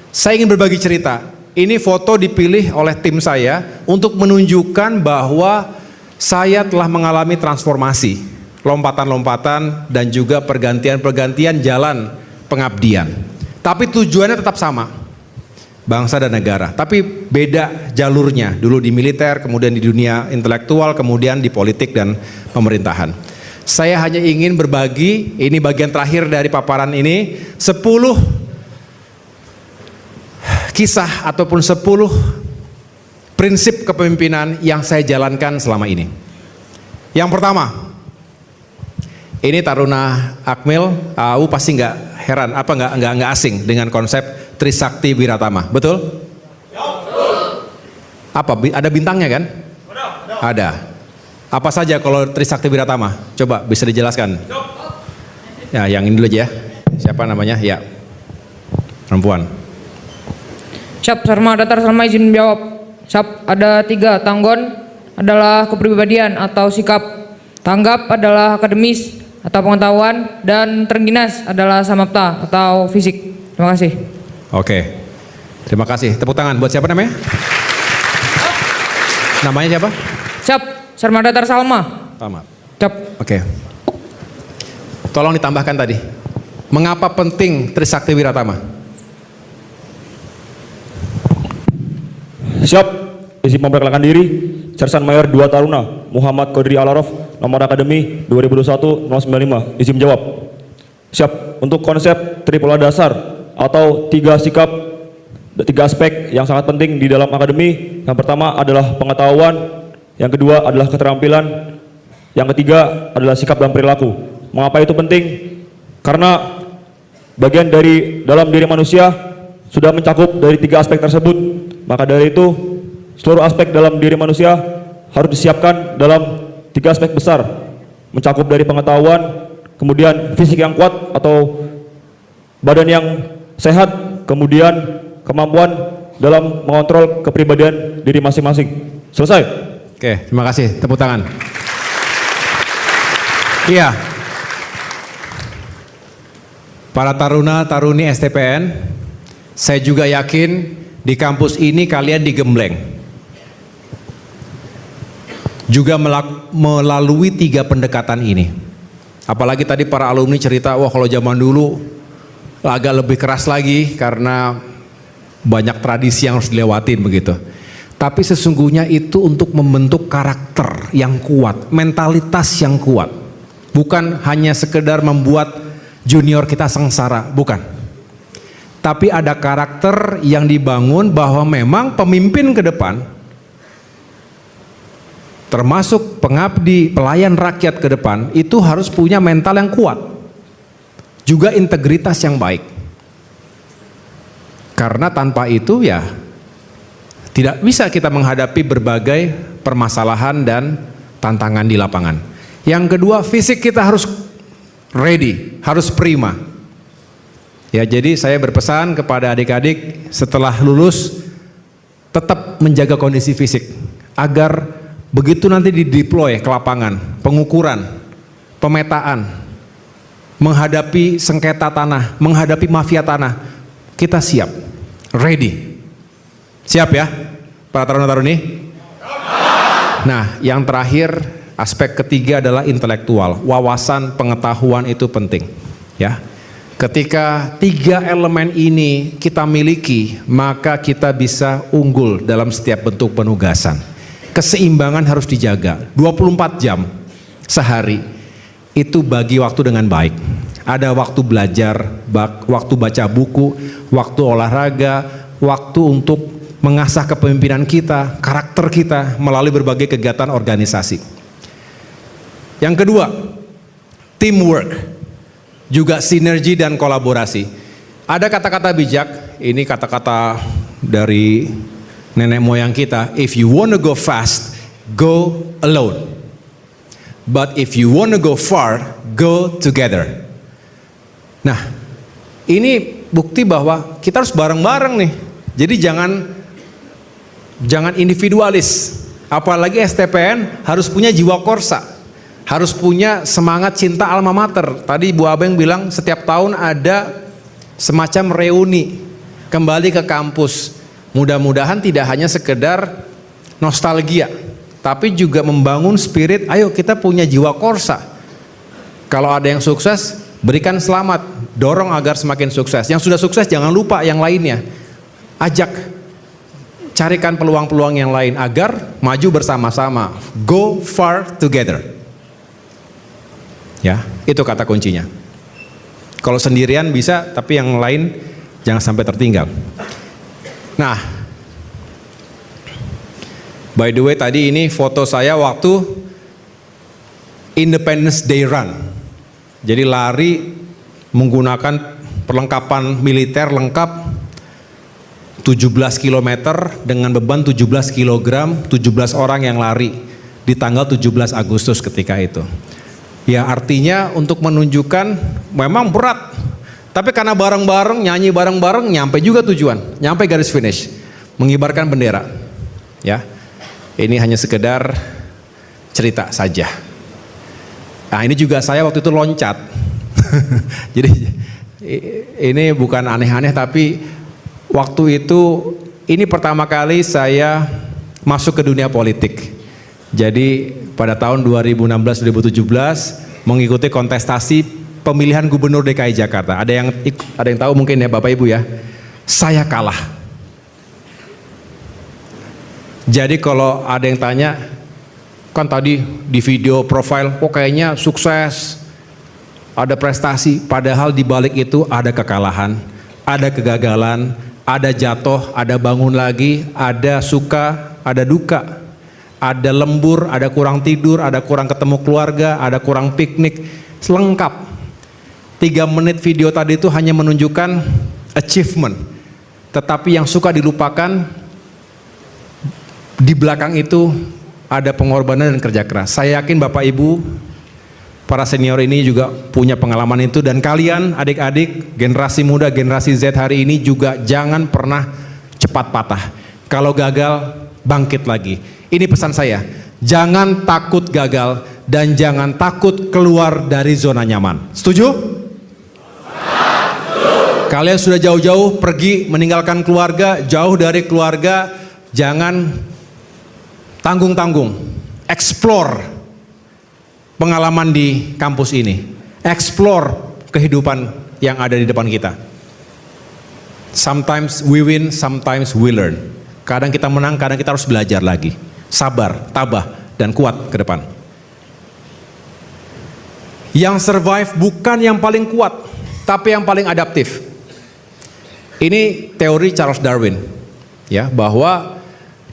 Saya ingin berbagi cerita. Ini foto dipilih oleh tim saya untuk menunjukkan bahwa saya telah mengalami transformasi, lompatan-lompatan dan juga pergantian-pergantian jalan pengabdian. Tapi tujuannya tetap sama, bangsa dan negara. Tapi beda jalurnya, dulu di militer, kemudian di dunia intelektual, kemudian di politik dan pemerintahan. Saya hanya ingin berbagi, ini bagian terakhir dari paparan ini, 10 kisah ataupun 10 prinsip kepemimpinan yang saya jalankan selama ini. Yang pertama, ini Taruna Akmil, pasti nggak heran, nggak asing dengan konsep Trisakti Wiratama, betul? Ya, betul. Apa? Ada bintangnya kan? Ada. Apa saja kalau Trisakti Wiratama? Coba bisa dijelaskan. Ya, yang ini dulu aja ya. Siapa namanya? Ya, perempuan. Siap, Sarma Datar Salma izin menjawab. Siap, ada 3. Tanggon adalah kepribadian atau sikap. Tanggap adalah akademis atau pengetahuan. Dan terengginas adalah samapta atau fisik. Terima kasih. Oke, terima kasih. Tepuk tangan buat siapa namanya? Namanya siapa? Siap, Sarma Datar Salma. Selamat. Siap. Oke. Tolong ditambahkan tadi. Mengapa penting Trisakti Wiratama? Siap, izin memperkenalkan diri, Sersan Mayor 2 Taruna, Muhammad Qadri Alarof, nomor akademi 2021-095, izin menjawab. Siap, untuk konsep tripola dasar atau 3 sikap, 3 aspek yang sangat penting di dalam akademi. Yang pertama adalah pengetahuan, yang kedua adalah keterampilan, yang ketiga adalah sikap dan perilaku. Mengapa itu penting? Karena bagian dari dalam diri manusia sudah mencakup dari 3 aspek tersebut. Maka dari itu, seluruh aspek dalam diri manusia harus disiapkan dalam 3 aspek besar, mencakup dari pengetahuan, kemudian fisik yang kuat atau badan yang sehat, kemudian kemampuan dalam mengontrol kepribadian diri masing-masing. Selesai. Oke, terima kasih. Tepuk tangan. Iya. Para taruna-taruni STPN, saya juga yakin di kampus ini kalian digembleng juga melalui 3 pendekatan ini. Apalagi tadi para alumni cerita, wah kalau zaman dulu agak lebih keras lagi karena banyak tradisi yang harus dilewatin begitu. Tapi sesungguhnya itu untuk membentuk karakter yang kuat, mentalitas yang kuat. Bukan hanya sekedar membuat junior kita sengsara, bukan. Tapi ada karakter yang dibangun bahwa memang pemimpin ke depan, termasuk pengabdi, pelayan rakyat ke depan, itu harus punya mental yang kuat. Juga integritas yang baik. Karena tanpa itu ya tidak bisa kita menghadapi berbagai permasalahan dan tantangan di lapangan. Yang kedua, fisik kita harus ready, harus prima. Ya, jadi saya berpesan kepada adik-adik setelah lulus tetap menjaga kondisi fisik agar begitu nanti dideploy ke lapangan, pengukuran, pemetaan, menghadapi sengketa tanah, menghadapi mafia tanah, kita siap, ready. Siap ya, para taruna-taruni? Nah, yang terakhir, aspek ketiga adalah intelektual. Wawasan, pengetahuan itu penting, ya. Ketika 3 elemen ini kita miliki, maka kita bisa unggul dalam setiap bentuk penugasan. Keseimbangan harus dijaga, 24 jam sehari, itu bagi waktu dengan baik. Ada waktu belajar, waktu baca buku, waktu olahraga, waktu untuk mengasah kepemimpinan kita, karakter kita melalui berbagai kegiatan organisasi. Yang kedua, teamwork. Juga sinergi dan kolaborasi. Ada kata-kata bijak, ini kata-kata dari nenek moyang kita, if you want to go fast, go alone. But if you want to go far, go together. Nah, ini bukti bahwa kita harus bareng-bareng nih. Jadi jangan individualis. Apalagi STPN harus punya jiwa korsa. Harus punya semangat cinta alma mater. Tadi Bu Abeng bilang setiap tahun ada semacam reuni kembali ke kampus. Mudah-mudahan tidak hanya sekedar nostalgia, tapi juga membangun spirit, ayo kita punya jiwa korsa. Kalau ada yang sukses, berikan selamat, dorong agar semakin sukses. Yang sudah sukses jangan lupa yang lainnya. Ajak, carikan peluang-peluang yang lain agar maju bersama-sama. Go far together. Ya, itu kata kuncinya. Kalau sendirian bisa, tapi yang lain jangan sampai tertinggal. Nah, by the way tadi ini foto saya waktu Independence Day Run. Jadi lari menggunakan perlengkapan militer lengkap 17 km dengan beban 17 kg, 17 orang yang lari di tanggal 17 Agustus ketika itu. Ya artinya untuk menunjukkan memang berat, tapi karena bareng-bareng, nyanyi bareng-bareng, nyampe juga tujuan, nyampe garis finish, mengibarkan bendera. Ya, ini hanya sekedar cerita saja. Nah ini juga saya waktu itu loncat. Jadi ini bukan aneh-aneh, tapi waktu itu ini pertama kali saya masuk ke dunia politik. Jadi pada tahun 2016-2017 mengikuti kontestasi pemilihan gubernur DKI Jakarta. Ada yang tahu mungkin ya Bapak Ibu ya. Saya kalah. Jadi kalau ada yang tanya, kan tadi di video profile, kok kayaknya sukses, ada prestasi, padahal di balik itu ada kekalahan, ada kegagalan, ada jatuh, ada bangun lagi, ada suka, ada duka, ada lembur, ada kurang tidur, ada kurang ketemu keluarga, ada kurang piknik, lengkap. 3 menit video tadi itu hanya menunjukkan achievement, tetapi yang suka dilupakan, di belakang itu ada pengorbanan dan kerja keras. Saya yakin Bapak Ibu, para senior ini juga punya pengalaman itu, dan kalian adik-adik generasi muda, generasi Z hari ini juga jangan pernah cepat patah. Kalau gagal, bangkit lagi. Ini pesan saya, jangan takut gagal dan jangan takut keluar dari zona nyaman. Setuju? Kalian sudah jauh-jauh pergi meninggalkan keluarga, jauh dari keluarga, jangan tanggung-tanggung, explore pengalaman di kampus ini, explore kehidupan yang ada di depan kita. Sometimes we win, sometimes we learn. Kadang kita menang, kadang kita harus belajar lagi. Sabar, tabah, dan kuat ke depan. Yang survive bukan yang paling kuat, tapi yang paling adaptif. Ini teori Charles Darwin, ya, bahwa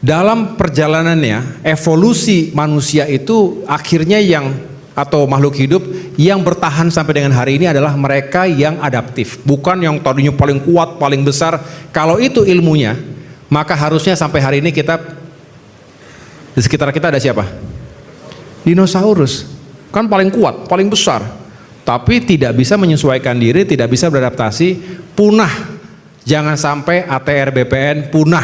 dalam perjalanannya evolusi manusia itu akhirnya atau makhluk hidup yang bertahan sampai dengan hari ini adalah mereka yang adaptif, bukan yang tadinya paling kuat, paling besar. Kalau itu ilmunya, maka harusnya sampai hari ini kita di sekitar kita ada siapa? Dinosaurus, kan paling kuat, paling besar, tapi tidak bisa menyesuaikan diri, tidak bisa beradaptasi, punah. Jangan sampai ATR BPN punah.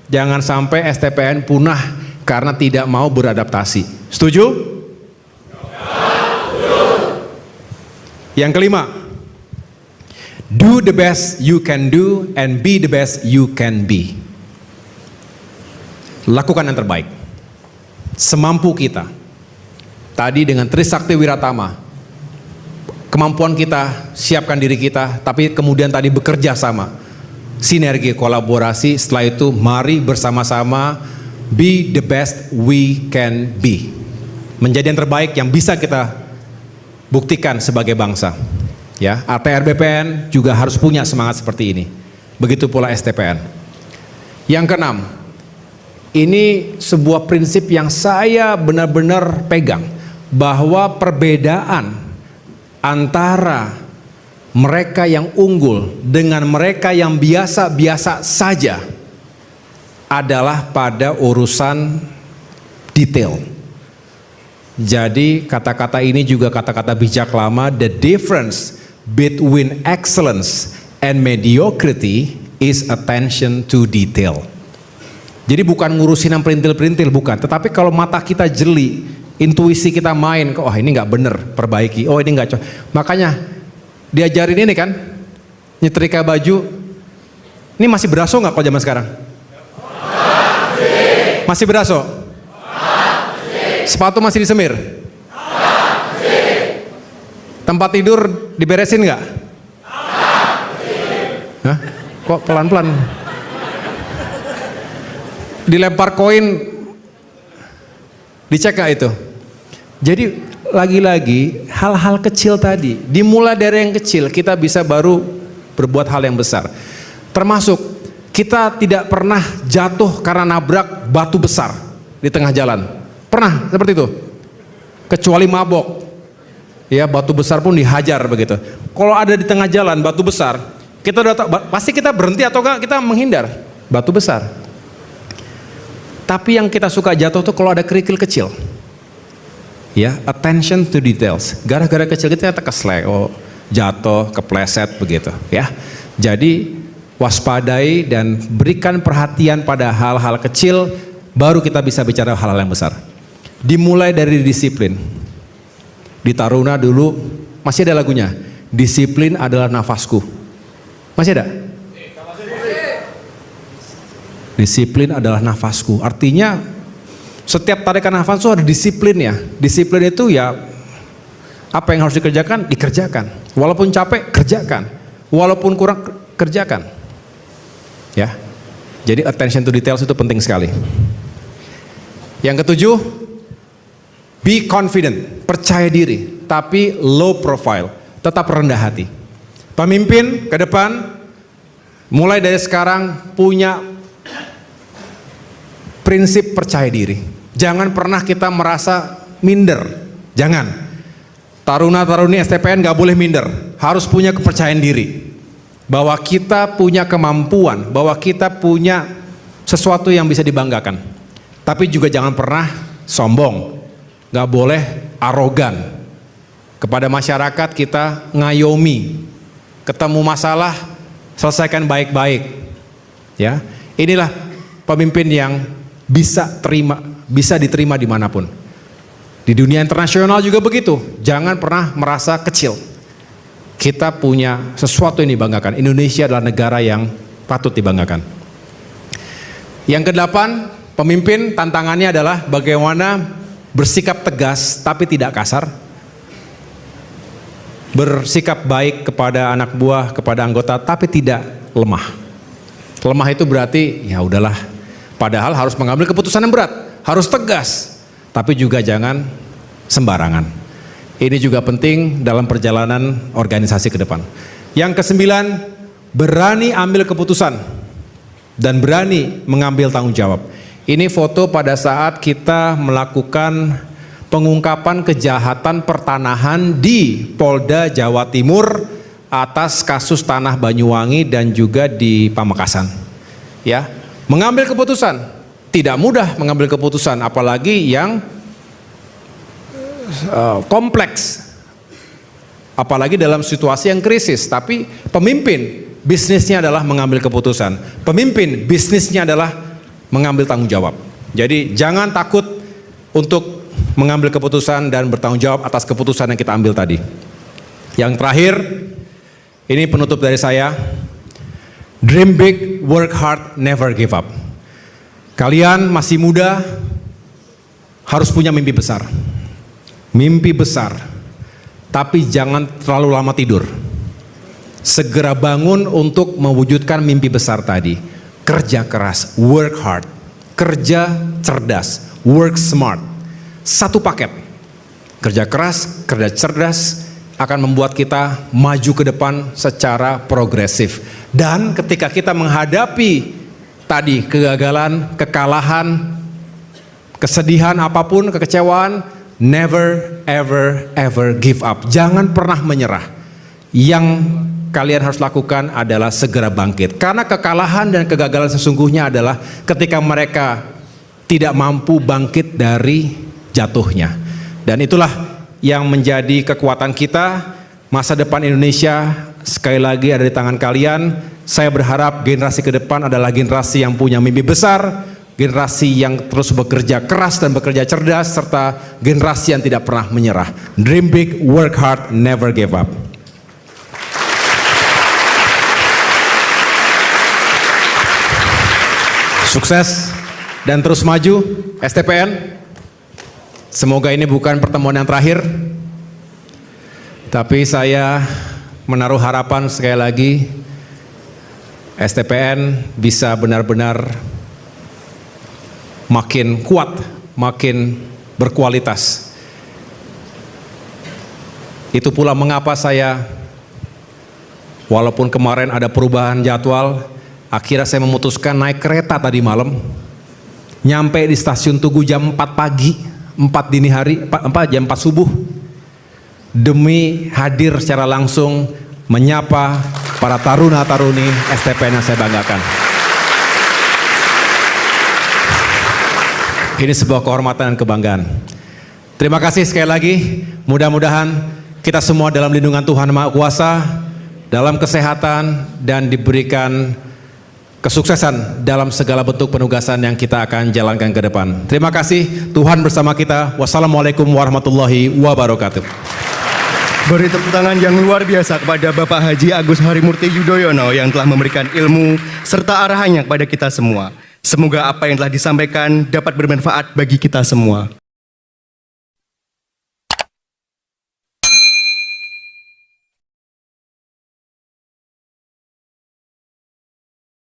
Jangan sampai STPN punah karena tidak mau beradaptasi. Setuju? Yang kelima, do the best you can do and be the best you can be. Lakukan yang terbaik semampu kita. Tadi dengan Trisakti Wiratama, kemampuan kita, siapkan diri kita, tapi kemudian tadi bekerja sama, sinergi, kolaborasi. Setelah itu mari bersama-sama be the best we can be, menjadi yang terbaik yang bisa kita buktikan sebagai bangsa. Ya, ATR BPN juga harus punya semangat seperti ini. Begitu pula STPN. Yang keenam, ini sebuah prinsip yang saya benar-benar pegang, bahwa perbedaan antara mereka yang unggul dengan mereka yang biasa-biasa saja adalah pada urusan detail. Jadi kata-kata ini juga kata-kata bijak lama. The difference between excellence and mediocrity is attention to detail. Jadi bukan ngurusin yang perintil-perintil, bukan. Tetapi kalau mata kita jeli, intuisi kita main, oh ini nggak bener, perbaiki. Oh ini nggak cocok. Makanya diajarin ini kan, nyetrika baju, ini Ini masih beraso nggak kalau zaman sekarang? Masih beraso? Sepatu masih disemir? Tempat tidur diberesin nggak? Hah? Kok pelan-pelan? Dilempar koin, dicek nggak itu? Jadi lagi-lagi hal-hal kecil tadi, dimulai dari yang kecil kita bisa baru berbuat hal yang besar. Termasuk kita tidak pernah jatuh karena nabrak batu besar di tengah jalan. Pernah seperti itu? Kecuali mabok. Ya, batu besar pun dihajar begitu. Kalau ada di tengah jalan batu besar, kita udah tahu, pasti kita berhenti atau enggak kita menghindar batu besar. Tapi yang kita suka jatuh tuh kalau ada kerikil kecil. Ya, attention to details. Gara-gara kecil kita keslek, jatuh, kepleset begitu, ya. Jadi waspadai dan berikan perhatian pada hal-hal kecil, baru kita bisa bicara hal-hal yang besar. Dimulai dari disiplin. Di Taruna dulu masih ada lagunya. Disiplin adalah nafasku. Masih ada? Disiplin adalah nafasku. Artinya setiap tarikan nafas itu ada disiplin ya. Disiplin itu ya apa yang harus dikerjakan, dikerjakan. Walaupun capek, kerjakan. Walaupun kurang, kerjakan. Ya. Jadi attention to details itu penting sekali. Yang ketujuh, be confident, percaya diri, tapi low profile, tetap rendah hati. Pemimpin ke depan, mulai dari sekarang punya prinsip percaya diri. Jangan pernah kita merasa minder. Jangan. Taruna-taruni STPN gak boleh minder. Harus punya kepercayaan diri. Bahwa kita punya kemampuan. Bahwa kita punya sesuatu yang bisa dibanggakan. Tapi juga jangan pernah sombong. Gak boleh arogan. Kepada masyarakat kita ngayomi. Ketemu masalah, selesaikan baik-baik. Ya, inilah pemimpin yang bisa diterima dimanapun. Di dunia internasional juga begitu. Jangan pernah merasa kecil. Kita punya sesuatu yang dibanggakan. Indonesia adalah negara yang patut dibanggakan. Yang kedelapan, pemimpin tantangannya adalah bagaimana bersikap tegas tapi tidak kasar. Bersikap baik kepada anak buah, kepada anggota tapi tidak lemah. Lemah itu berarti ya udahlah. Padahal harus mengambil keputusan yang berat, harus tegas, tapi juga jangan sembarangan. Ini juga penting dalam perjalanan organisasi ke depan. Yang kesembilan, berani ambil keputusan dan berani mengambil tanggung jawab. Ini foto pada saat kita melakukan pengungkapan kejahatan pertanahan di Polda Jawa Timur atas kasus tanah Banyuwangi dan juga di Pamekasan. Ya. Mengambil keputusan, tidak mudah mengambil keputusan, apalagi yang kompleks, apalagi dalam situasi yang krisis. Tapi pemimpin bisnisnya adalah mengambil keputusan, pemimpin bisnisnya adalah mengambil tanggung jawab. Jadi jangan takut untuk mengambil keputusan dan bertanggung jawab atas keputusan yang kita ambil tadi. Yang terakhir, ini penutup dari saya. Dream big, work hard, never give up. Kalian masih muda, harus punya mimpi besar. Mimpi besar, tapi jangan terlalu lama tidur. Segera bangun untuk mewujudkan mimpi besar tadi. Kerja keras, work hard. Kerja cerdas, work smart. Satu paket. Kerja keras, kerja cerdas akan membuat kita maju ke depan secara progresif. Dan ketika kita menghadapi tadi kegagalan, kekalahan, kesedihan apapun, kekecewaan, never ever ever give up. Jangan pernah menyerah. Yang kalian harus lakukan adalah segera bangkit. Karena kekalahan dan kegagalan sesungguhnya adalah ketika mereka tidak mampu bangkit dari jatuhnya. Dan itulah yang menjadi kekuatan kita. Masa depan Indonesia sekali lagi ada di tangan kalian. Saya berharap generasi ke depan adalah generasi yang punya mimpi besar, generasi yang terus bekerja keras dan bekerja cerdas, serta generasi yang tidak pernah menyerah. Dream big, work hard, never give up. Sukses dan terus maju STPN. Semoga ini bukan pertemuan yang terakhir, tapi saya menaruh harapan sekali lagi STPN bisa benar-benar makin kuat, makin berkualitas. Itu pula mengapa saya, walaupun kemarin ada perubahan jadwal, akhirnya saya memutuskan naik kereta tadi malam, nyampe di stasiun Tugu jam 4 pagi, 4 dini hari, jam 4 subuh, demi hadir secara langsung menyapa para taruna-taruni STPN yang saya banggakan. Ini sebuah kehormatan dan kebanggaan. Terima kasih sekali lagi, mudah-mudahan kita semua dalam lindungan Tuhan Maha Kuasa, dalam kesehatan dan diberikan kesuksesan dalam segala bentuk penugasan yang kita akan jalankan ke depan. Terima kasih, Tuhan bersama kita. Wassalamualaikum warahmatullahi wabarakatuh. Beri tepuk tangan yang luar biasa kepada Bapak Haji Agus Harimurti Yudhoyono yang telah memberikan ilmu serta arahannya kepada kita semua. Semoga apa yang telah disampaikan dapat bermanfaat bagi kita semua.